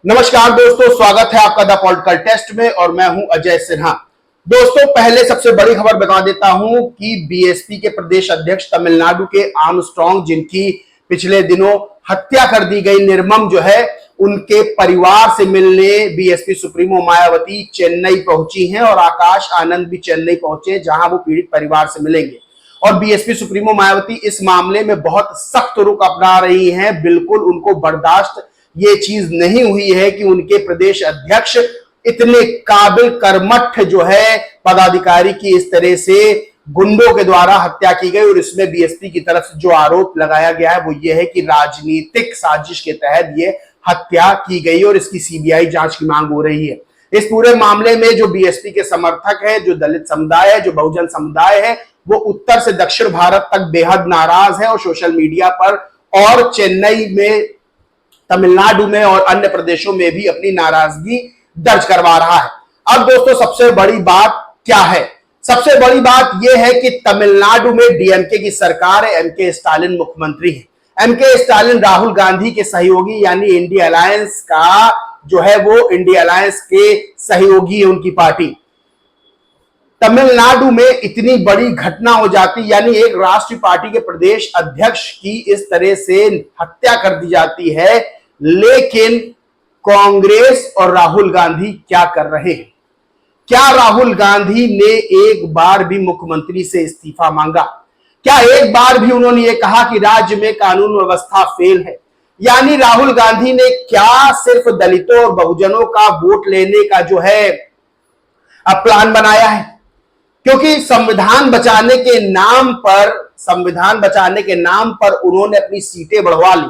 नमस्कार दोस्तों, स्वागत है आपका द पॉलिटिकल टेस्ट में और मैं हूं अजय सिन्हा। दोस्तों, पहले सबसे बड़ी खबर बता देता हूं कि बीएसपी के प्रदेश अध्यक्ष तमिलनाडु के आर्मस्ट्रांग, जिनकी पिछले दिनों हत्या कर दी गई निर्मम जो है, उनके परिवार से मिलने बीएसपी सुप्रीमो मायावती चेन्नई पहुंची हैं और आकाश आनंद भी चेन्नई पहुंचे, जहां वो पीड़ित परिवार से मिलेंगे। और बीएसपी सुप्रीमो मायावती इस मामले में बहुत सख्त रुख अपना रही हैं। बिल्कुल उनको बर्दाश्त ये चीज नहीं हुई है कि उनके प्रदेश अध्यक्ष इतने काबिल कर्मठ जो है पदाधिकारी की इस तरह से गुंडों के द्वारा हत्या की गई। और इसमें बीएसपी की तरफ से जो आरोप लगाया गया है वो ये है कि राजनीतिक साजिश के तहत ये हत्या की गई और इसकी सीबीआई जांच की मांग हो रही है। इस पूरे मामले में जो बीएसपी के समर्थक है, जो दलित समुदाय है, जो बहुजन समुदाय है, वो उत्तर से दक्षिण भारत तक बेहद नाराज है और सोशल मीडिया पर और चेन्नई में, तमिलनाडु में और अन्य प्रदेशों में भी अपनी नाराजगी दर्ज करवा रहा है। अब दोस्तों, सबसे बड़ी बात क्या है? सबसे बड़ी बात यह है कि तमिलनाडु में डीएमके की सरकार है, एमके स्टालिन मुख्यमंत्री है। एमके स्टालिन राहुल गांधी के सहयोगी यानी इंडिया अलायंस का जो है वो इंडिया अलायंस के सहयोगी है उनकी पार्टी। तमिलनाडु में इतनी बड़ी घटना हो जाती, यानी एक राष्ट्रीय पार्टी के प्रदेश अध्यक्ष की इस तरह से हत्या कर दी जाती है, लेकिन कांग्रेस और राहुल गांधी क्या कर रहे हैं? क्या राहुल गांधी ने एक बार भी मुख्यमंत्री से इस्तीफा मांगा? क्या एक बार भी उन्होंने ये कहा कि राज्य में कानून व्यवस्था फेल है? यानी राहुल गांधी ने क्या सिर्फ दलितों और बहुजनों का वोट लेने का जो है प्लान बनाया है? क्योंकि संविधान बचाने के नाम पर उन्होंने अपनी सीटें बढ़वा ली,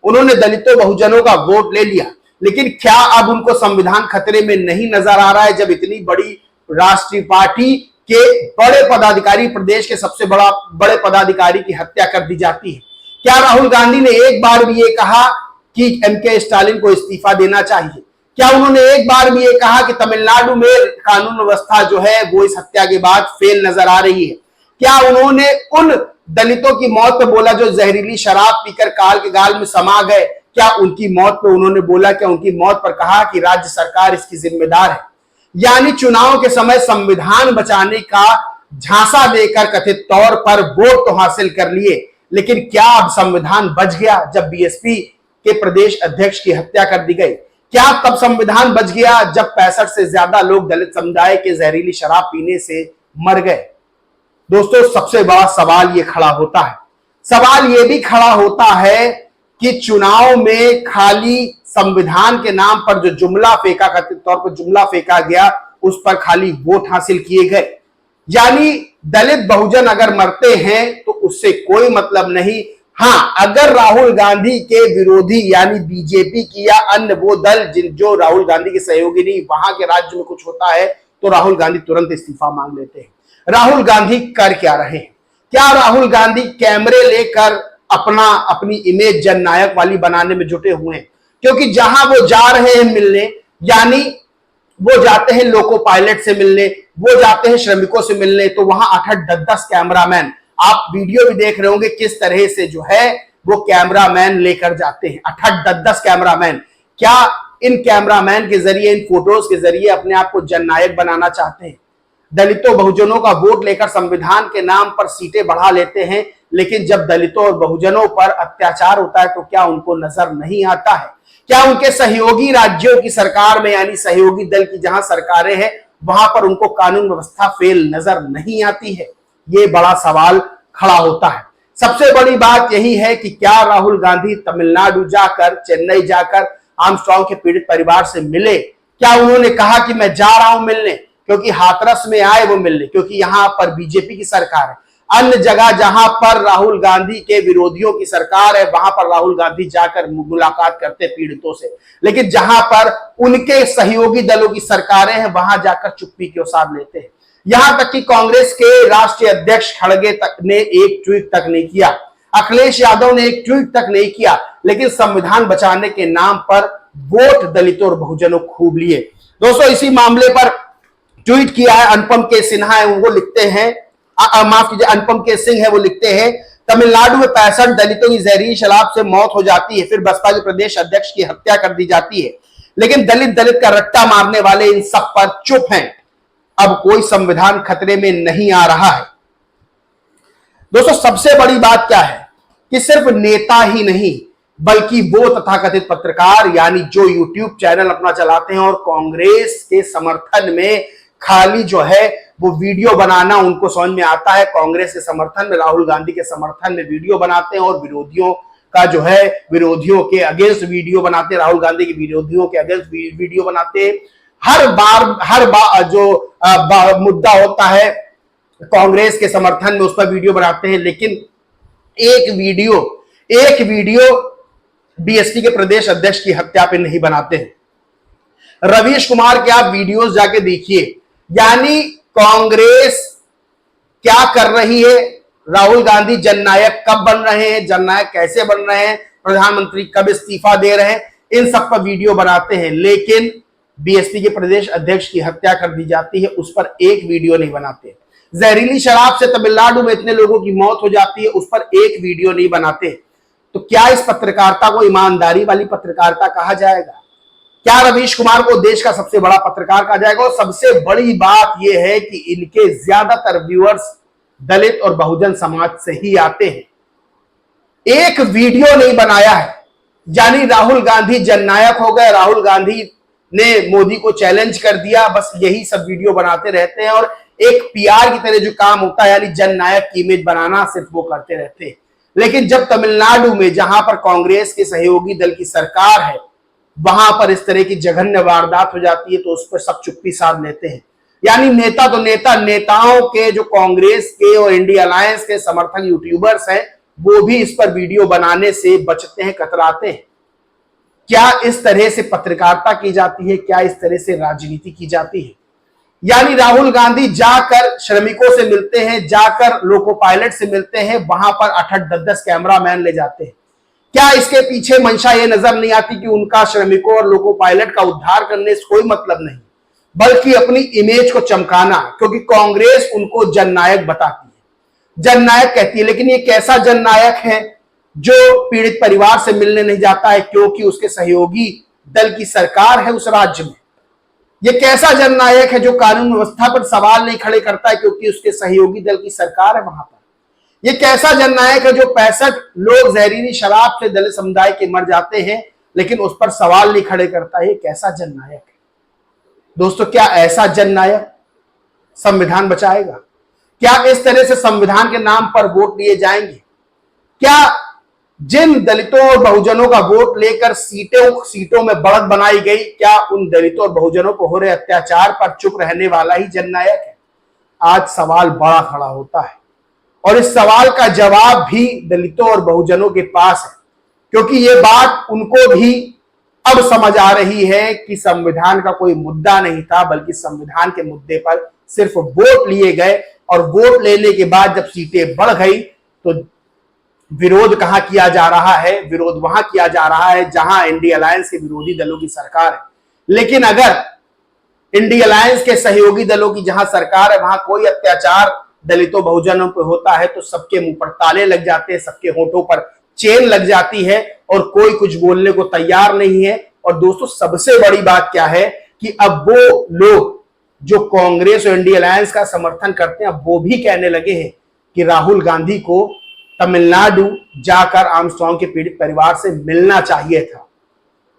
उन्होंने दलितों बहुजनों का वोट ले लिया, लेकिन क्या अब उनको संविधान खतरे में नहीं नजर आ रहा है जब इतनी बड़ी राष्ट्रीय पार्टी के बड़े पदाधिकारी, प्रदेश के सबसे बड़े पदाधिकारी की हत्या कर दी जाती है? क्या राहुल गांधी ने एक बार भी ये कहा कि एमके स्टालिन को इस्तीफा देना चाहिए? क्या उन्होंने एक बार भी ये कहा कि तमिलनाडु में कानून व्यवस्था जो है वो इस हत्या के बाद फेल नजर आ रही है? क्या उन्होंने उन दलितों की मौत पे बोला जो जहरीली शराब पीकर काल के गाल में समा गए? क्या उनकी मौत पे उन्होंने बोला? क्या उनकी मौत पर कहा कि राज्य सरकार इसकी जिम्मेदार है? यानी चुनाव के समय संविधान बचाने का झांसा देकर कथित तौर पर वोट तो हासिल कर लिए, लेकिन क्या अब संविधान बच गया जब बीएसपी के प्रदेश अध्यक्ष की हत्या कर दी गई? क्या तब संविधान बच गया जब 65 से ज्यादा लोग दलित समुदाय के जहरीली शराब पीने से मर गए? दोस्तों, सबसे बड़ा सवाल ये खड़ा होता है। सवाल ये भी खड़ा होता है कि चुनाव में खाली संविधान के नाम पर जो जुमला फेंका, कथित तौर पर जुमला फेंका गया, उस पर खाली वोट हासिल किए गए। यानी दलित बहुजन अगर मरते हैं तो उससे कोई मतलब नहीं। हाँ, अगर राहुल गांधी के विरोधी यानी बीजेपी की या अन्य वो दल जो राहुल गांधी के सहयोगी नहीं, वहां के राज्य में कुछ होता है तो राहुल गांधी तुरंत इस्तीफा मांग लेते हैं। राहुल गांधी कर क्या रहे हैं? क्या राहुल गांधी कैमरे लेकर अपनी इमेज जननायक वाली बनाने में जुटे हुए हैं? क्योंकि जहां वो जा रहे हैं मिलने, यानी वो जाते हैं लोको पायलट से मिलने, वो जाते हैं श्रमिकों से मिलने, तो वहां 8-8, 10-10 कैमरामैन, आप वीडियो भी देख रहे होंगे किस तरह से जो है वो कैमरामैन लेकर जाते हैं, 8-8, 10-10 कैमरामैन। क्या इन कैमरामैन के जरिए, इन फोटोज के जरिए अपने आप को जननायक बनाना चाहते हैं? दलितों बहुजनों का वोट लेकर संविधान के नाम पर सीटें बढ़ा लेते हैं, लेकिन जब दलितों और बहुजनों पर अत्याचार होता है तो क्या उनको नजर नहीं आता है? क्या उनके सहयोगी राज्यों की सरकार में, यानी सहयोगी दल की जहां सरकारें हैं, वहां पर उनको कानून व्यवस्था फेल नजर नहीं आती है? ये बड़ा सवाल खड़ा होता है। सबसे बड़ी बात यही है कि क्या राहुल गांधी तमिलनाडु जाकर, चेन्नई जाकर आर्मस्ट्रांग के पीड़ित परिवार से मिले? क्या उन्होंने कहा कि मैं जा रहा हूं मिलने, क्योंकि हाथरस में आए वो मिलने, क्योंकि यहां पर बीजेपी की सरकार है? अन्य जगह जहां पर राहुल गांधी के विरोधियों की सरकार है, वहां पर राहुल गांधी जाकर मुलाकात करते पीड़ितों से, लेकिन जहां पर उनके सहयोगी दलों की सरकारें हैं, वहां जाकर चुप्पी के साथ लेते हैं। यहां तक कि कांग्रेस के राष्ट्रीय अध्यक्ष खड़गे तक ने एक ट्वीट तक नहीं किया, अखिलेश यादव ने एक ट्वीट तक नहीं किया, लेकिन संविधान बचाने के नाम पर वोट दलितों और बहुजनों खूब लिए। दोस्तों, इसी मामले पर ट्वीट किया है अनुपम के सिन्हा है, वो लिखते हैं, माफ कीजिए, अनुपम के सिंह है, वो लिखते हैं, तमिलनाडु में 65 दलितों की जहरीली शराब से मौत हो जाती है, फिर बसपा के प्रदेश अध्यक्ष की हत्या कर दी जाती है, लेकिन दलित दलित का रट्टा मारने वाले इन सब पर चुप हैं। अब कोई संविधान खतरे में नहीं आ रहा है। दोस्तों, सबसे बड़ी बात क्या है कि सिर्फ नेता ही नहीं बल्कि वो तथाकथित पत्रकार, यानी जो यूट्यूब चैनल अपना चलाते हैं और कांग्रेस के समर्थन में खाली जो है वो वीडियो बनाना उनको समझ में आता है। कांग्रेस के समर्थन में, राहुल गांधी के समर्थन में वीडियो बनाते हैं और विरोधियों का जो है, विरोधियों के अगेंस्ट वीडियो बनाते हैं, राहुल गांधी के विरोधियों के अगेंस्ट वीडियो बनाते हैं। हर बार जो मुद्दा होता है कांग्रेस के समर्थन में उस पर वीडियो बनाते हैं। लेकिन एक वीडियो बीएसपी के प्रदेश अध्यक्ष की हत्या पे नहीं बनाते हैं। रवीश कुमार के आप वीडियोस जाके देखिए, यानी कांग्रेस क्या कर रही है, राहुल गांधी जननायक कब बन रहे हैं, जननायक कैसे बन रहे हैं, प्रधानमंत्री कब इस्तीफा दे रहे हैं, इन सब पर वीडियो बनाते हैं। लेकिन बीएसपी के प्रदेश अध्यक्ष की हत्या कर दी जाती है, उस पर एक वीडियो नहीं बनाते। जहरीली शराब से तमिलनाडु में इतने लोगों की मौत हो जाती है, उस पर एक वीडियो नहीं बनाते। तो क्या इस पत्रकारिता को ईमानदारी वाली पत्रकारिता कहा जाएगा? क्या रवीश कुमार को देश का सबसे बड़ा पत्रकार कहा जाएगा? और सबसे बड़ी बात यह है कि इनके ज्यादातर व्यूअर्स दलित और बहुजन समाज से ही आते हैं। एक वीडियो नहीं बनाया है, यानी राहुल गांधी जननायक हो गए, राहुल गांधी ने मोदी को चैलेंज कर दिया, बस यही सब वीडियो बनाते रहते हैं और एक पीआर की तरह जो काम होता है, यानी जननायक की इमेज बनाना, सिर्फ वो करते रहते हैं। लेकिन जब तमिलनाडु में, जहां पर कांग्रेस के सहयोगी दल की सरकार है, वहां पर इस तरह की जघन्य वारदात हो जाती है तो उस पर सब चुप्पी साध लेते हैं। यानी नेता तो नेताओं के जो कांग्रेस के और इंडिया अलायंस के समर्थक यूट्यूबर्स हैं, वो भी इस पर वीडियो बनाने से बचते हैं, कतराते हैं। क्या इस तरह से पत्रकारिता की जाती है? क्या इस तरह से राजनीति की जाती है? यानी राहुल गांधी जाकर श्रमिकों से मिलते हैं, जाकर लोको पायलट से मिलते हैं, वहां पर 8-8, 10-10 कैमरामैन ले जाते हैं। क्या इसके पीछे मंशा ये नजर नहीं आती कि उनका श्रमिकों और लोको पायलट का उद्धार करने से कोई मतलब नहीं, बल्कि अपनी इमेज को चमकाना, क्योंकि कांग्रेस उनको जननायक बताती है, जननायक कहती है। लेकिन ये कैसा जननायक है जो पीड़ित परिवार से मिलने नहीं जाता है क्योंकि उसके सहयोगी दल की सरकार है उस राज्य में? ये कैसा जननायक है जो कानून व्यवस्था पर सवाल नहीं खड़े करता है क्योंकि उसके सहयोगी दल की सरकार है वहां पर? ये कैसा जननायक है जो 65 लोग जहरीली शराब से दलित समुदाय के मर जाते हैं लेकिन उस पर सवाल नहीं खड़े करता है? ये कैसा जननायक है? दोस्तों, क्या ऐसा जननायक संविधान बचाएगा? क्या इस तरह से संविधान के नाम पर वोट लिए जाएंगे? क्या जिन दलितों और बहुजनों का वोट लेकर सीटों में बढ़त बनाई गई, क्या उन दलितों और बहुजनों को हो रहे अत्याचार पर चुप रहने वाला ही जननायक है? आज सवाल बड़ा खड़ा होता है और इस सवाल का जवाब भी दलितों और बहुजनों के पास है, क्योंकि ये बात उनको भी अब समझ आ रही है कि संविधान का कोई मुद्दा नहीं था, बल्कि संविधान के मुद्दे पर सिर्फ वोट लिए गए और वोट लेने के बाद जब सीटें बढ़ गई तो विरोध कहां किया जा रहा है? विरोध वहां किया जा रहा है जहां इंडिया अलायंस के विरोधी दलों की सरकार है। लेकिन अगर इंडिया अलायंस के सहयोगी दलों की जहां सरकार है, वहां कोई अत्याचार दलितों बहुजनों पर होता है तो सबके मुंह पर ताले लग जाते हैं, सबके होठों पर चेन लग जाती है और कोई कुछ बोलने को तैयार नहीं है। और दोस्तों, सबसे बड़ी बात क्या है कि अब वो लोग जो कांग्रेस और इंडिया अलायंस का समर्थन करते हैं, अब वो भी कहने लगे हैं कि राहुल गांधी को तमिलनाडु जाकर आर्मस्ट्रांग के पीड़ित परिवार से मिलना चाहिए था।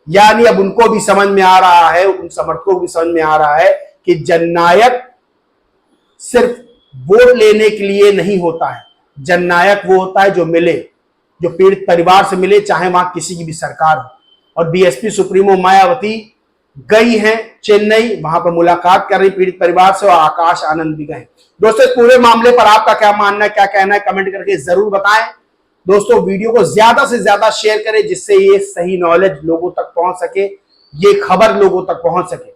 यानी अब उनको भी समझ में आ रहा है, उन समर्थकों को भी समझ में आ रहा है कि जननायक सिर्फ वोट लेने के लिए नहीं होता है। जननायक वो होता है जो मिले, जो पीड़ित परिवार से मिले, चाहे वहां किसी की भी सरकार हो। और बीएसपी सुप्रीमो मायावती गई हैं चेन्नई, वहां पर मुलाकात कर रही पीड़ित परिवार से, और आकाश आनंद भी गए। दोस्तों, इस पूरे मामले पर आपका क्या मानना है, क्या कहना है, कमेंट करके जरूर बताएं। दोस्तों, वीडियो को ज्यादा से ज्यादा शेयर करें जिससे ये सही नॉलेज लोगों तक पहुंच सके, ये खबर लोगों तक पहुंच सके।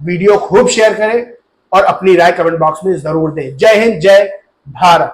वीडियो खूब शेयर करें और अपनी राय कमेंट बॉक्स में जरूर दें। जय हिंद, जय भारत।